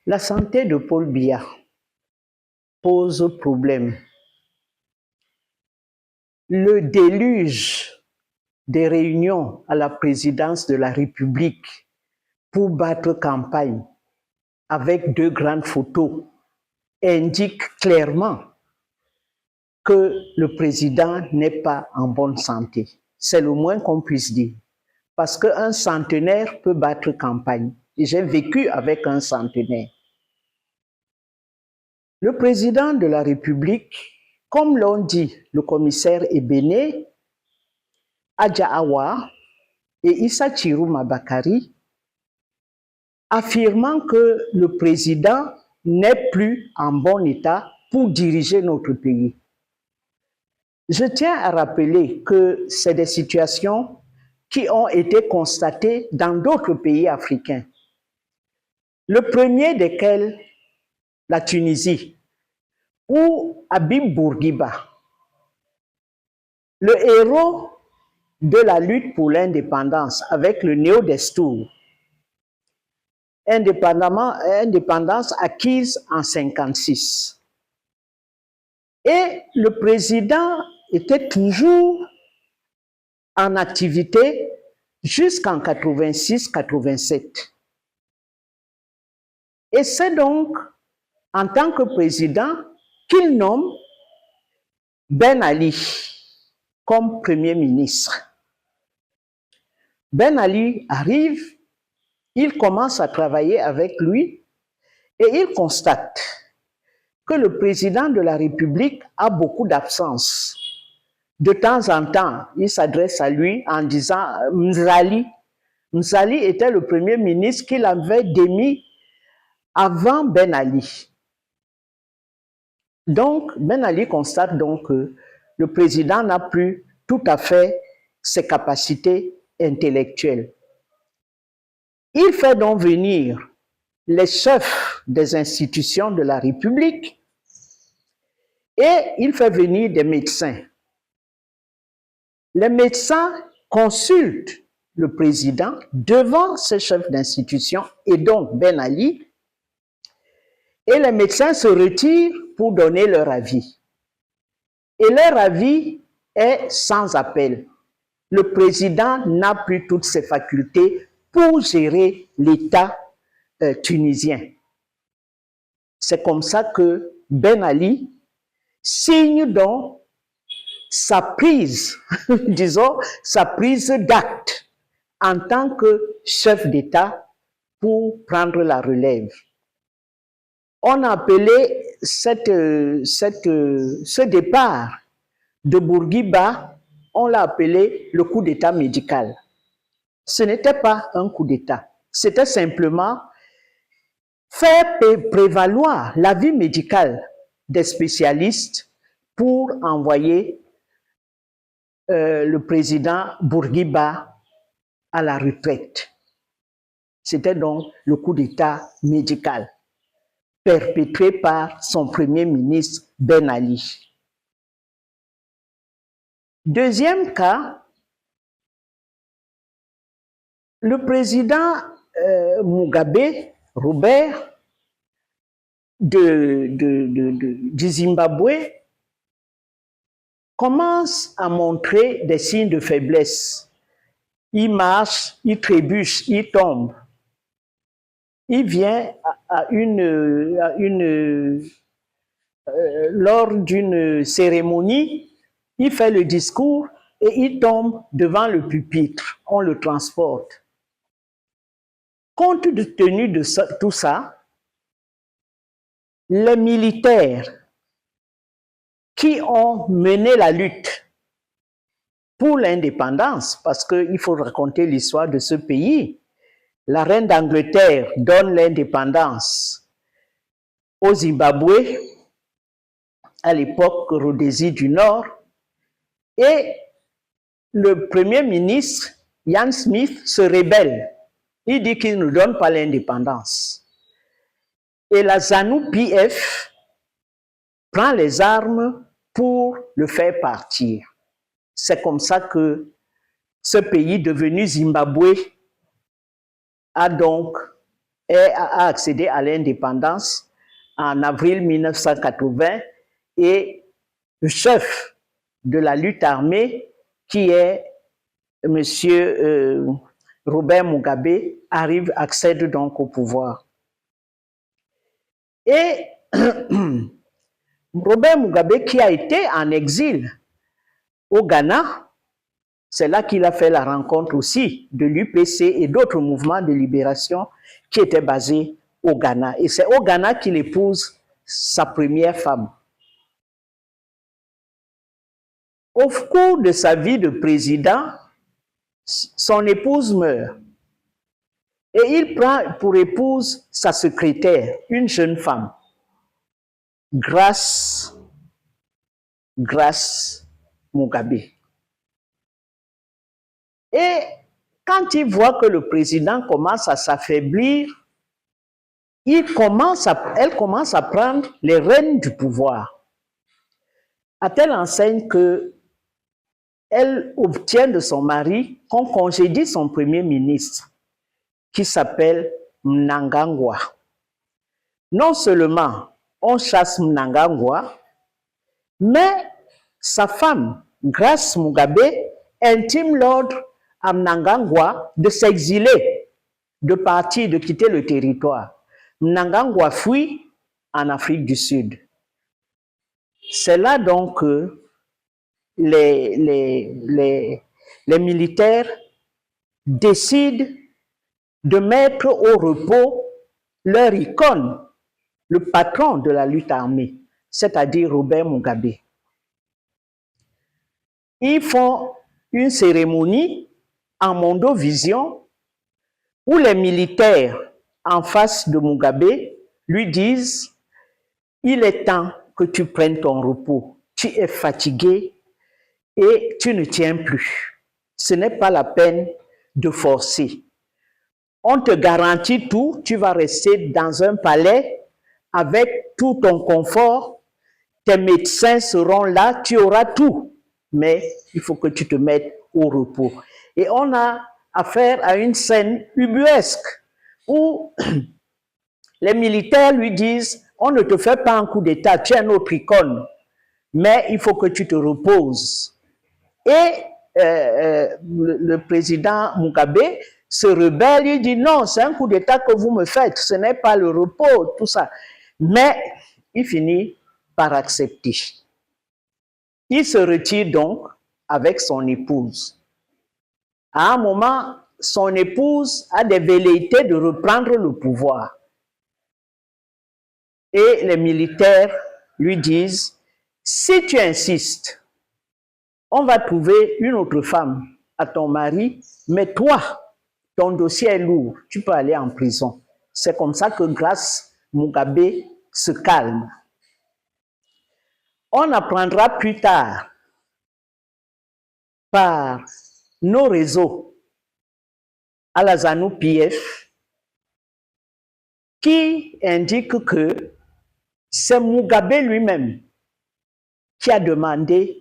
La santé de Paul Biya pose problème. Le déluge des réunions à la présidence de la République pour battre campagne avec 2 grandes photos indique clairement que le président n'est pas en bonne santé. C'est le moins qu'on puisse dire. Parce qu'un centenaire peut battre campagne. Et j'ai vécu avec un centenaire. Le président de la République, comme l'ont dit le commissaire Ebene, Adja Awa et Issa Chiruma Bakari, affirmant que le président n'est plus en bon état pour diriger notre pays. Je tiens à rappeler que c'est des situations qui ont été constatées dans d'autres pays africains. Le premier desquels, la Tunisie, où Habib Bourguiba, le héros de la lutte pour l'indépendance avec le Néo-Destour, indépendance acquise en 1956. Et le président était toujours en activité jusqu'en 86-87. Et c'est donc en tant que président qu'il nomme Ben Ali comme Premier ministre. Ben Ali arrive, il commence à travailler avec lui et il constate que le président de la République a beaucoup d'absence. De temps en temps, il s'adresse à lui en disant « Mzali ». Mzali était le premier ministre qu'il avait démis avant Ben Ali. Donc, Ben Ali constate donc que le président n'a plus tout à fait ses capacités intellectuelles. Il fait donc venir les chefs des institutions de la République et il fait venir des médecins. Les médecins consultent le président devant ces chefs d'institution et donc Ben Ali, et les médecins se retirent pour donner leur avis. Et leur avis est sans appel. Le président n'a plus toutes ses facultés pour gérer l'État tunisien. C'est comme ça que Ben Ali signe donc sa prise, disons, sa prise d'acte en tant que chef d'État pour prendre la relève. On a appelé ce départ de Bourguiba, on l'a appelé le coup d'État médical. Ce n'était pas un coup d'État, c'était simplement faire prévaloir l'avis médical des spécialistes pour envoyer le président Bourguiba à la retraite. C'était donc le coup d'État médical perpétré par son premier ministre Ben Ali. Deuxième cas, le président Mugabe, Robert, du Zimbabwe, commence à montrer des signes de faiblesse. Il marche, il trébuche, il tombe. Il vient lors d'une cérémonie, il fait le discours et il tombe devant le pupitre. On le transporte. Compte tenu de tout ça, les militaires qui ont mené la lutte pour l'indépendance, parce qu'il faut raconter l'histoire de ce pays, la reine d'Angleterre donne l'indépendance au Zimbabwe, à l'époque Rhodésie du Nord, et le premier ministre, Ian Smith, se rébelle. Il dit qu'il ne donne pas l'indépendance. Et la ZANU-PF prend les armes pour le faire partir. C'est comme ça que ce pays devenu Zimbabwe a donc a accédé à l'indépendance en avril 1980 et le chef de la lutte armée, qui est M. Robert Mugabe, accède donc au pouvoir. Et Robert Mugabe, qui a été en exil au Ghana, c'est là qu'il a fait la rencontre aussi de l'UPC et d'autres mouvements de libération qui étaient basés au Ghana. Et c'est au Ghana qu'il épouse sa première femme. Au cours de sa vie de président, son épouse meurt. Et il prend pour épouse sa secrétaire, une jeune femme, Grace Mugabe. Et quand il voit que le président commence à s'affaiblir, elle commence à prendre les rênes du pouvoir, à telle enseigne qu'elle obtient de son mari qu'on congédie son premier ministre, qui s'appelle Mnangagwa. Non seulement on chasse Mnangagwa, mais sa femme, Grace Mugabe, intime l'ordre à Mnangagwa de s'exiler, de partir, de quitter le territoire. Mnangagwa fuit en Afrique du Sud. C'est là donc que les militaires décident de mettre au repos leur icône, le patron de la lutte armée, c'est-à-dire Robert Mugabe. Ils font une cérémonie en mondovision où les militaires en face de Mugabe lui disent « Il est temps que tu prennes ton repos, tu es fatigué et tu ne tiens plus. Ce n'est pas la peine de forcer. On te garantit tout, tu vas rester dans un palais avec tout ton confort, tes médecins seront là, tu auras tout, mais il faut que tu te mettes au repos. » Et on a affaire à une scène ubuesque où les militaires lui disent « On ne te fait pas un coup d'État, tu es notre icône, mais il faut que tu te reposes. » Et le président Mugabe se rebelle, il dit « Non, c'est un coup d'État que vous me faites, ce n'est pas le repos, tout ça. » Mais il finit par accepter. Il se retire donc avec son épouse. À un moment, son épouse a des velléités de reprendre le pouvoir. Et les militaires lui disent, si tu insistes, on va trouver une autre femme à ton mari, mais toi, ton dossier est lourd, tu peux aller en prison. C'est comme ça que Grace Mugabe se calme. On apprendra plus tard par nos réseaux à la ZANU-PF qui indique que c'est Mugabe lui-même qui a demandé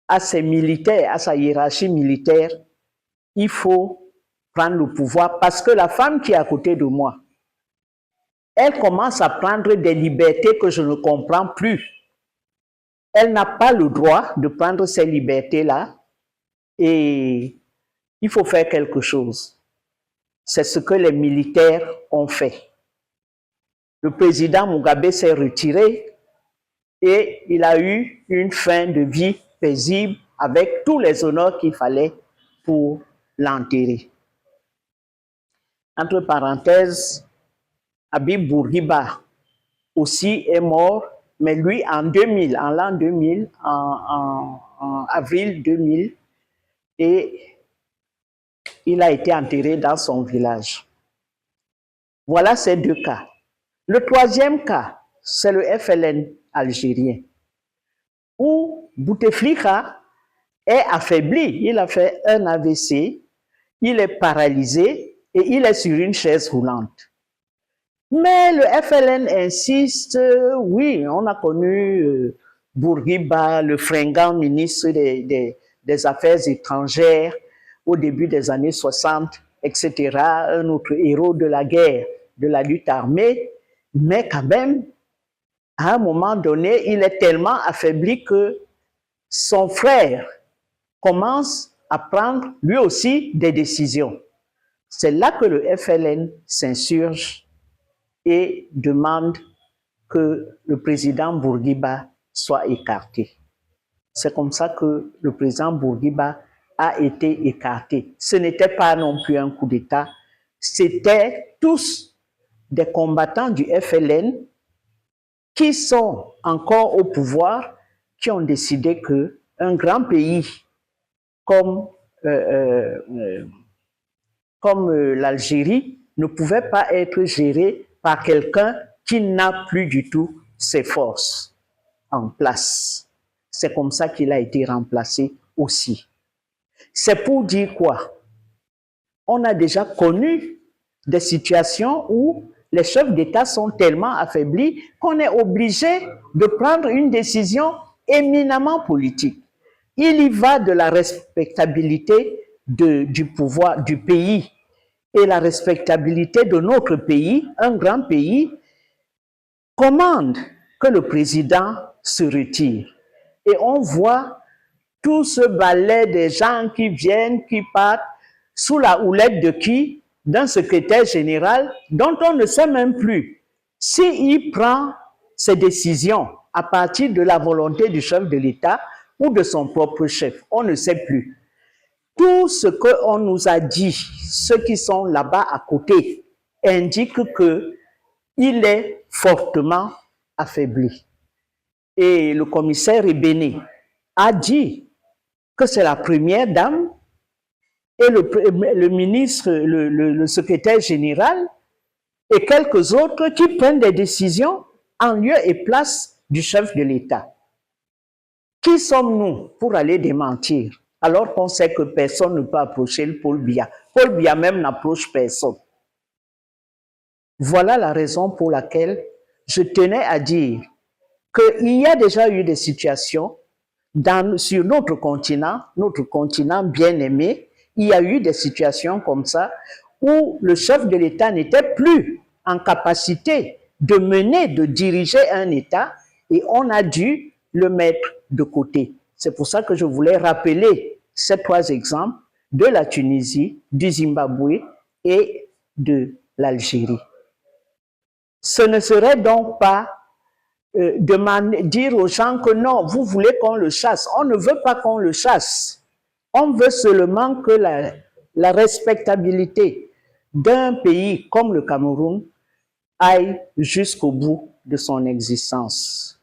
à ses militaires, à sa hiérarchie militaire, il faut prendre le pouvoir parce que la femme qui est à côté de moi, elle commence à prendre des libertés que je ne comprends plus. Elle n'a pas le droit de prendre ces libertés-là et il faut faire quelque chose. C'est ce que les militaires ont fait. Le président Mugabe s'est retiré et il a eu une fin de vie paisible avec tous les honneurs qu'il fallait pour l'enterrer. Entre parenthèses, Habib Bourguiba aussi est mort, mais lui en 2000, en l'an 2000, en avril 2000, et il a été enterré dans son village. Voilà ces deux cas. Le troisième cas, c'est le FLN algérien, où Bouteflika est affaibli. Il a fait un AVC, il est paralysé et il est sur une chaise roulante. Mais le FLN insiste, oui, on a connu Bourguiba, le fringant ministre des Affaires étrangères au début des années 60, etc., un autre héros de la guerre. de la lutte armée, mais quand même, à un moment donné, il est tellement affaibli que son frère commence à prendre lui aussi des décisions. C'est là que le FLN s'insurge et demande que le président Bourguiba soit écarté. C'est comme ça que le président Bourguiba a été écarté. Ce n'était pas non plus un coup d'État, c'était tous des combattants du FLN qui sont encore au pouvoir, qui ont décidé qu'un grand pays comme l'Algérie ne pouvait pas être géré par quelqu'un qui n'a plus du tout ses forces en place. C'est comme ça qu'il a été remplacé aussi. C'est pour dire quoi? On a déjà connu des situations où les chefs d'État sont tellement affaiblis qu'on est obligé de prendre une décision éminemment politique. Il y va de la respectabilité du pouvoir du pays et la respectabilité de notre pays, un grand pays, commande que le président se retire. Et on voit tout ce balai des gens qui viennent, qui partent, sous la houlette de qui? D'un secrétaire général dont on ne sait même plus s'il prend ses décisions à partir de la volonté du chef de l'État ou de son propre chef. On ne sait plus. Tout ce qu'on nous a dit, ceux qui sont là-bas à côté, indique qu'il est fortement affaibli. Et le commissaire Ebene a dit que c'est la première dame et le ministre, le secrétaire général et quelques autres qui prennent des décisions en lieu et place du chef de l'État. Qui sommes-nous pour aller démentir alors qu'on sait que personne ne peut approcher le Paul Biya? Paul Biya même n'approche personne. Voilà la raison pour laquelle je tenais à dire qu'il y a déjà eu des situations sur notre continent bien-aimé, il y a eu des situations comme ça où le chef de l'État n'était plus en capacité de mener, de diriger un État et on a dû le mettre de côté. C'est pour ça que je voulais rappeler ces trois exemples de la Tunisie, du Zimbabwe et de l'Algérie. Ce ne serait donc pas dire aux gens que non, vous voulez qu'on le chasse. On ne veut pas qu'on le chasse. On veut seulement que la respectabilité d'un pays comme le Cameroun aille jusqu'au bout de son existence.